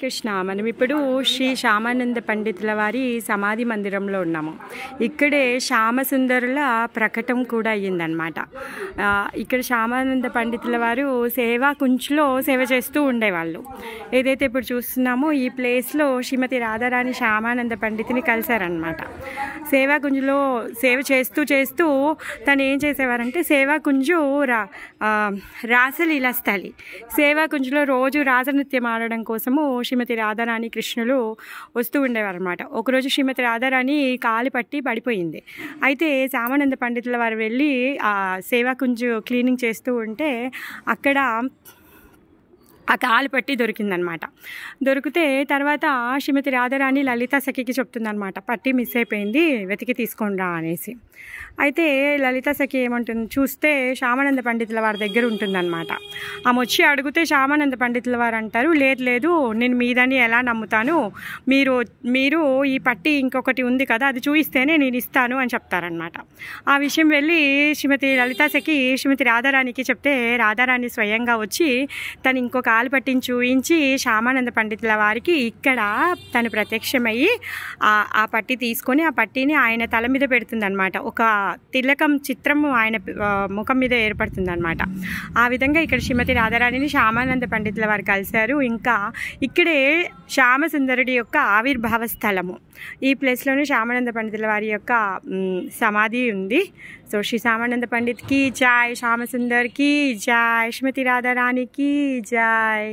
కృష్ణ మనం ఇప్పుడు శ్రీ శ్యామానంద పండితుల వారి సమాధి మందిరంలో ఉన్నాము. ఇక్కడే శ్యామసుందరుల ప్రకటన కూడా అయ్యిందనమాట. ఇక్కడ శ్యామానంద పండితుల వారు సేవా కుంజ్లో సేవ చేస్తూ ఉండేవాళ్ళు. ఏదైతే ఇప్పుడు చూస్తున్నామో ఈ ప్లేస్లో శ్రీమతి రాధారాణి శ్యామానంద పండితుని కలిశారనమాట. సేవా కుంజ్లో సేవ చేస్తూ తను ఏం చేసేవారంటే సేవా కుంజు రాసలీలా స్థలి సేవా కుంజ్లో రోజు రాజనృత్యం ఆడడం కోసము శ్రీమతి రాధారాణి కృష్ణులు వస్తూ ఉండేవారు అనమాట. ఒకరోజు శ్రీమతి రాధారాణి కాలు పట్టి పడిపోయింది. అయితే శ్యామానంద పండితుల వారు వెళ్ళి ఆ సేవా కుంజు క్లీనింగ్ చేస్తూ ఉంటే అక్కడ ఆ కాలు పట్టి దొరికిందనమాట. దొరికితే తర్వాత శ్రీమతి రాధారాణి లలితా సఖికి చెప్తుందనమాట, పట్టి మిస్ అయిపోయింది, వెతికి తీసుకొని రా అనేసి. అయితే లలితా సఖి ఏమంటుంది, చూస్తే శ్యామానంద పండితుల వారి దగ్గర ఉంటుందన్నమాట. ఆమె వచ్చి అడిగితే శ్యామానంద పండితుల వారు అంటారు, లేదు నేను మీదని ఎలా నమ్ముతాను, మీరు ఈ పట్టి ఇంకొకటి ఉంది కదా అది చూయిస్తేనే నేను ఇస్తాను అని చెప్తారనమాట. ఆ విషయం వెళ్ళి శ్రీమతి లలితా సఖి శ్రీమతి రాధారాణికి చెప్తే రాధారాణి స్వయంగా వచ్చి తను ఇంకొక కాలు పట్టిని చూయించి శ్యామానంద పండితుల వారికి ఇక్కడ తను ప్రత్యక్షమయ్యి ఆ పట్టి తీసుకొని ఆ పట్టిని ఆయన తల మీద పెడుతుందన్నమాట. ఒక తిలకం చిత్రము ఆయన ముఖం మీద ఏర్పడుతుందన్నమాట. ఆ విధంగా ఇక్కడ శ్రీమతి రాధారాణిని శ్యామానంద పండితుల వారు కలిశారు. ఇంకా ఇక్కడే శ్యామసుందరుడి యొక్క ఆవిర్భావ స్థలము. ఈ ప్లేస్లోనే శ్యామానంద పండితుల వారి యొక్క సమాధి ఉంది. సో శ్రీ శ్యామానంద పండిత్ की जय, श्याम सुंदर की जय, श्रीमती राधा रानी की जय।